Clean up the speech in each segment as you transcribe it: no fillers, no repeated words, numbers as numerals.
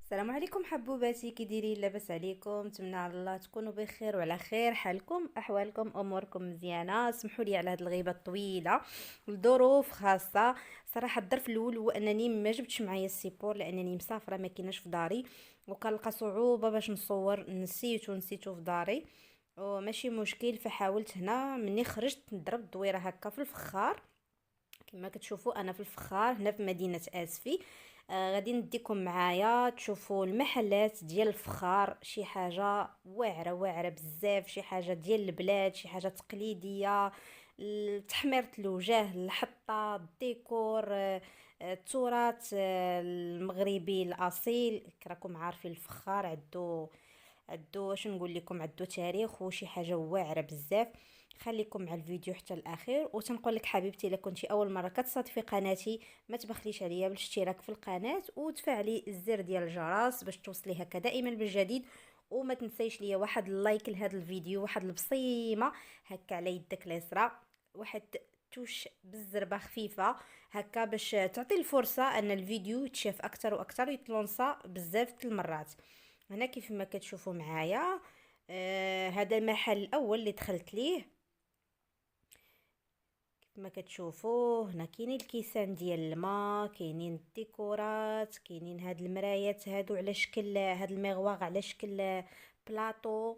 السلام عليكم حبوباتي، كي دايرين؟ لاباس عليكم؟ نتمنى على الله تكونوا بخير وعلى خير حالكم، احوالكم، اموركم مزيانه. سمحوا لي على هذه الغيبه الطويله لظروف خاصه. صراحه الظرف الاول هو انني ما جبتش معايا السيبور لانني مسافره، ما كايناش في داري، وكنلقى صعوبه باش نصور. نسيتو في داري، وماشي مشكل. فحاولت هنا مني خرجت نضرب دويره هكا في الفخار. كما كتشوفوا انا في الفخار هنا في مدينه اسفي. غادي نديكم معايا تشوفوا المحلات ديال الفخار، شي حاجه واعره واعره بزاف، شي حاجه ديال البلاد، شي حاجه تقليديه. تحميرة الوجه، الحطه، الديكور، التراث المغربي الاصيل. راكم عارفين الفخار عدو واش نقول لكم، عدو تاريخ وشي حاجه واعره بزاف. خليكم مع الفيديو حتى الاخير. وتنقول لك حبيبتي، الا كنتي اول مره كتصادفي قناتي، ما تبخليش عليا بالاشتراك في القناه وتفعلي الزر ديال الجرس باش توصلي هكا دائما بالجديد. وما تنسيش ليا واحد اللايك لهذا الفيديو، واحد البصيمه هكا على يدك اليسرى، واحد توش بالزربه خفيفه هكا باش تعطي الفرصه ان الفيديو يتشاف اكثر واكثر ويتلونصا بزاف المرات. هنا كيف ما كتشوفوا معايا، هذا المحل الاول اللي دخلت ليه. كيف ما كتشوفوا هنا كاينين الكيسان ديال الماء، كاينين الديكورات، كاينين هاد المرايات هادو على شكل هاد المغواغ على شكل بلاطو.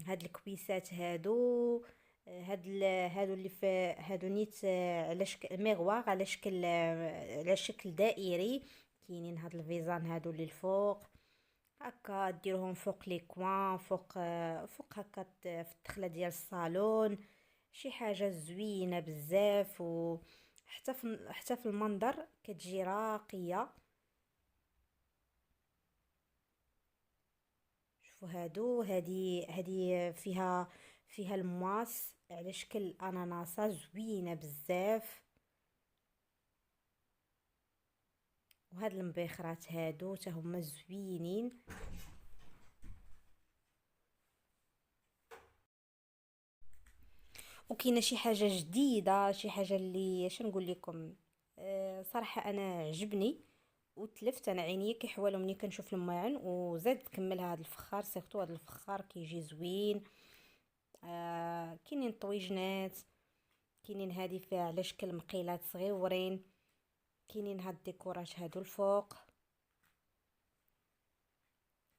هاد الكويسات هادو، هادو اللي في هادو نيت، على شكل مغواغ، على شكل دائري. كاينين هاد الفيزان هادو اللي الفوق هكا ديرهم فوق لي كوان، فوق هكا في الدخله ديال الصالون. شي حاجه زوينه بزاف، حتى في المنظر كتجي راقيه. شوفوا هادي فيها المواس على شكل اناناسه زوينه بزاف. وهاد المبيخرات هادو حتى هما زوينين. وكاينه شي حاجه جديده، شي حاجه اللي نقول لكم. صراحه انا عجبني وتلفت انا عينيا كي حوالو ملي كنشوف الماعن، وزاد تكمل هذا الفخار. سيرتو هذا الفخار كيجي زوين. كاينين الطويجنات، كاينين هذه فيها على شكل مقيلات صغيورين، كاينين هاد الديكورات هادو الفوق،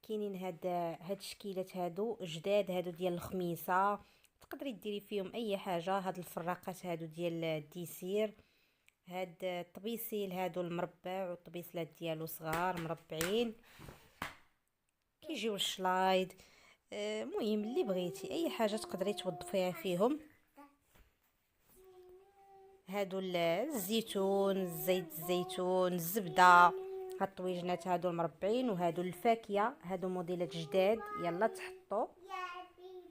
كاينين هاد الشكيلات هادو جداد، هادو ديال الخميسه. تقدري ديري فيهم اي حاجه. هاد الفراقات هادو ديال الديسير، هاد الطبيسيل هادو المربع والطبيسلات ديالو صغار مربعين. كيجيو الشلايد. مهم اللي بغيتي اي حاجه تقدري توظفيها فيهم. هادو الزيتون، زيت الزيتون، الزبده، هاد الطويجنات هادو المربعين. وهادو الفاكهه، هادو موديلات جداد يلا تحطوا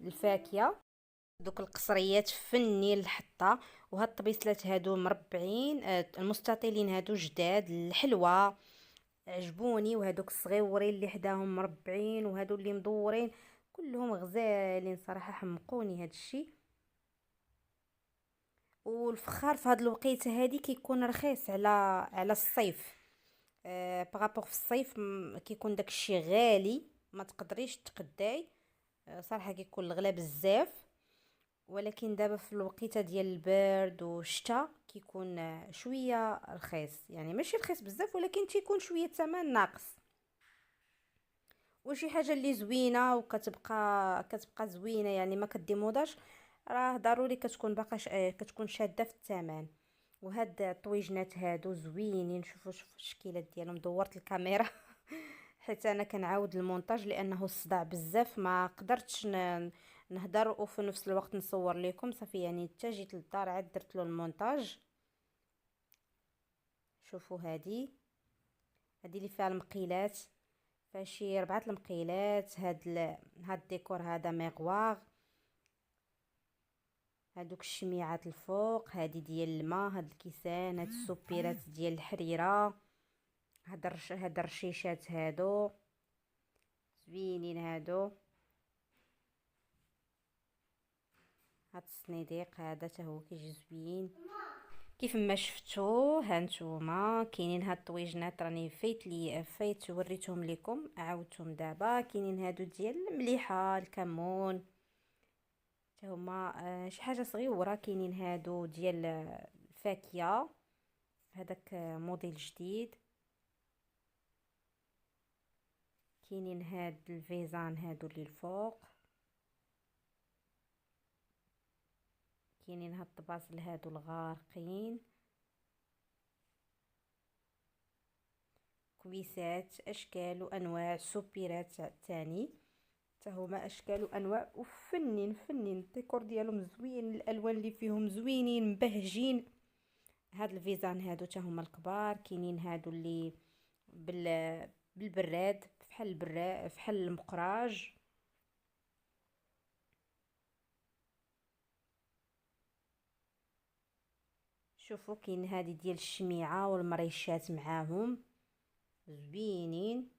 الفاكهه. دوك القصريات فني الحطه. وهاد الطبيسلات هادو مربعين، المستطيلين هادو جداد الحلوه عجبوني. وهادوك الصغيورين اللي حداهم مربعين، وهادو اللي مدورين كلهم غزالين صراحه، حمقوني هاد الشي. والفخار في هاد الوقيته هادي كيكون رخيص على الصيف. بغابوغ في الصيف كيكون داك الشي غالي، ما تقدريش تقداي. صراحه كيكون الغلا بزاف. ولكن دابا في الوقيته ديال البرد والشتاء كيكون شويه رخيص، يعني ماشي رخيص بزاف ولكن تيكون شويه ثمن ناقص. وشي حاجه اللي زوينه كتبقى زوينه، يعني ما كديموداش، راه ضروري كتكون باقا كتكون شاده في الثمن. وهاد الطويجنات هادو زوينين. شوفوا الشكيلات ديالهم. دورت الكاميرا حيت انا كنعاود المونتاج لانه الصداع بزاف، ما قدرتش نهضر وفي نفس الوقت نصور لكم. صافي يعني حتى جيت للدار عاد درت له المونتاج. شوفوا هادي اللي فيها المقيلات، فشي 4 المقيلات. هاد الديكور هذا ميغواغ. هادوك الشميعات الفوق، هادي ديال الماء، هاد الكيسان، هاد السوبيرات ديال الحريره، هاد الرشيشات هادو زوينين هادو. هاد الصنيديق هذا حتى هو كيجي زوين. كيف ما شفتوا هانتوما كاينين هاد الطويجنات راني فايت وريتهم لكم، عاودتهم دابا. كاينين هادو ديال المليحه، الكمون، حتى هما شي حاجه صغيره. كاينين هادو ديال الفاكهه، هذاك موديل جديد. كاينين هاد الفيزان هادو اللي الفوق. كاينين هاد الطباصل هادو الغارقين. كويسات اشكال وانواع، سوبيرات تاني حتى هما اشكال وانواع، وفنين فنين الديكور ديالهم زوين، الالوان اللي فيهم زوينين مبهجين. هاد الفيزان هادو حتى هما الكبار. كاينين هادو اللي بالبراد، فحال البراد فحال المقراج. شوفوا كاين هادي ديال الشميعه والمريشات معاهم، زوينين.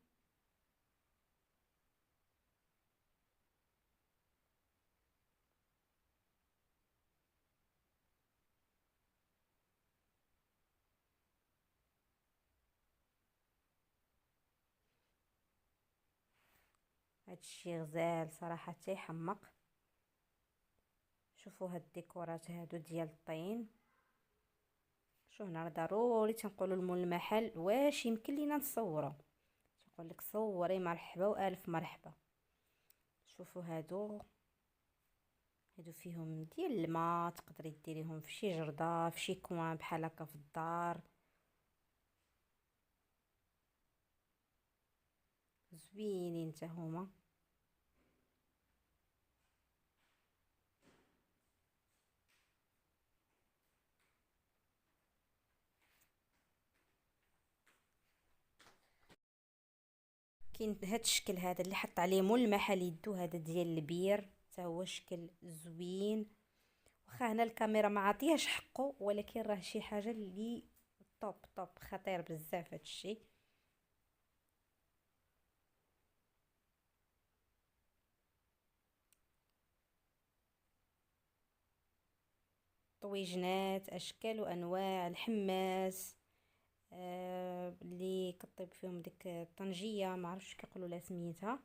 هادشي غزال صراحه تيحمق. شوفوا هاد الديكورات هادو ديال الطين. شو هنا راه ضروري تنقولوا لمول المحل واش يمكن لينا نصوروا، تقول لك صوري مرحبا والف مرحبا. شوفوا هادو فيهم ديال الماء، تقدري ديريهم في شي جردة، في شي كوان بحال هكا في الدار، زوينين حتى هما. كاين هاد الشكل هذا اللي حط عليه مول المحل يدو، هذا ديال البير، حتى هو شكل زوين. واخا هنا الكاميرا ما عطيهاش حقه، ولكن راه شي حاجه اللي طوب طوب، خطير بزاف هادشي. طويجنات اشكال وانواع، الحماس، اللي كطيب فيهم ديك الطنجيه، ما عرفتش كيقولوا لها سميتها.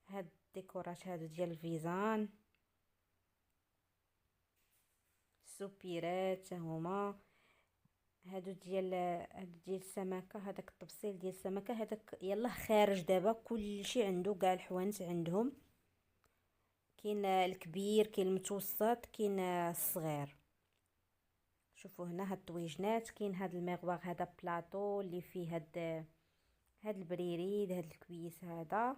هاد الديكورات هادو ديال الفيزان، السوبيرات هما. هادو ديال السمكه، هذاك الطبسيل ديال السمكه هذاك يلاه خارج دابا، كلشي عنده كاع الحوانت عندهم. كاين الكبير، كاين المتوسط، كاين الصغير. شوفوا هنا هاد الطويجنات. كاين هاد المغواغ هذا بلاطو اللي فيه هاد البريريد، هاد الكويس هذا،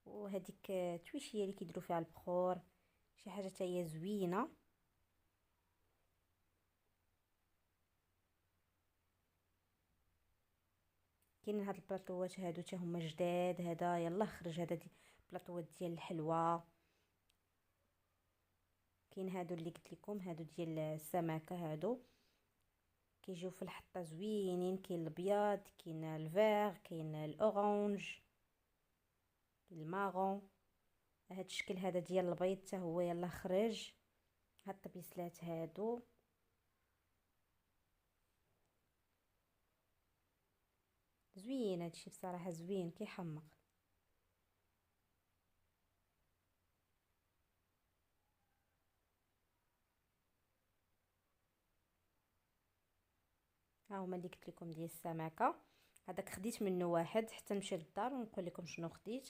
وهذيك تويشيه اللي كيديروا فيها البخور، شي حاجه حتى هي زوينه. كاين هاد البلاطوات هادو حتى هما جداد، هذا يلا خرج، هذا دي بلاطوات ديال الحلوى. كاين هادو اللي قلت لكم، هادو ديال السمكه، هادو كيجيو في الحطه زوينين. كاين الابيض، كاين الفيغ، كاين الاورانج، كاين الماغون. هاد الشكل هذا ديال البيض حتى هو يلا خرج. هاد الطبيسلات هادو زوين، هادشي بصراحه زوين كيحمق. ها هما اللي قلت لكم ديال السمكه. هذاك خديت منه واحد حتى نمشي للدار ونقول لكم شنو خديت.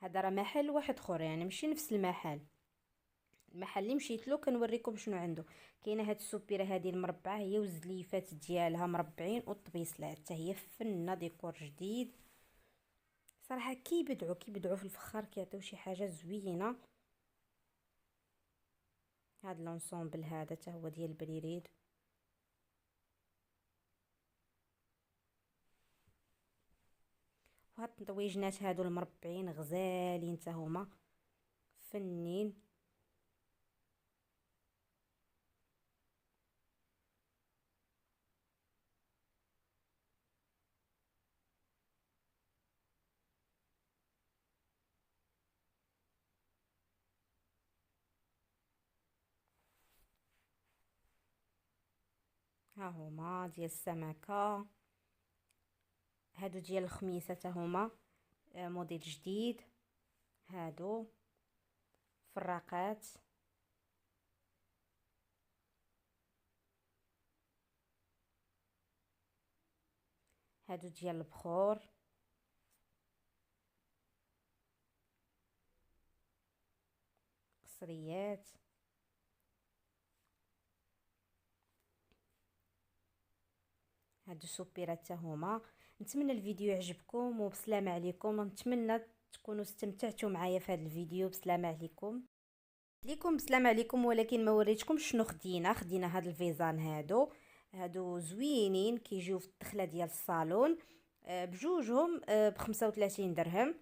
هذا راه محل واحد اخر، يعني ماشي نفس المحل. المحل اللي مشيت له كنوريكم شنو عنده. كاينه هاد السوبيره هذه المربعه، هي وزليفات ديالها مربعين، والطبيصلات حتى هي فنه، ديكور جديد صراحه. كيبدعوا في الفخار، كيعطيو شي حاجه زوينه. هاد لونسومبل هذا حتى هو ديال البريريد. وهاد الطويجنات هادو المربعين غزالين حتى هما، فنين. ها هما ديال السمكة. هادو ديال الخميسة تا هما موديل جديد. هادو فراقات. هادو ديال البخور. قصريات. هادو سوبيرات تا هما. نتمنى الفيديو يعجبكم وبسلامة عليكم، نتمنى تكونوا استمتعتوا معايا في هذا الفيديو. بسلامة عليكم. بسلامة عليكم. ولكن ما وريتكم شنو خدينا هاد الفيزان. هادو زوينين، كيجيو في الدخله ديال الصالون. بجوجهم ب35 درهم.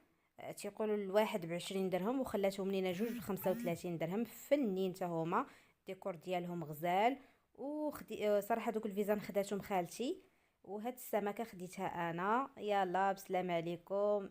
تيقولوا الواحد ب20 درهم، وخلاتهم لينا جوج ب35 درهم. فنين تا هما، الديكور ديالهم غزال. وخدي صراحه دوك الفيزان خداتهم خالتي، وهاد السمكه خديتها انا. يلا بسلامة عليكم.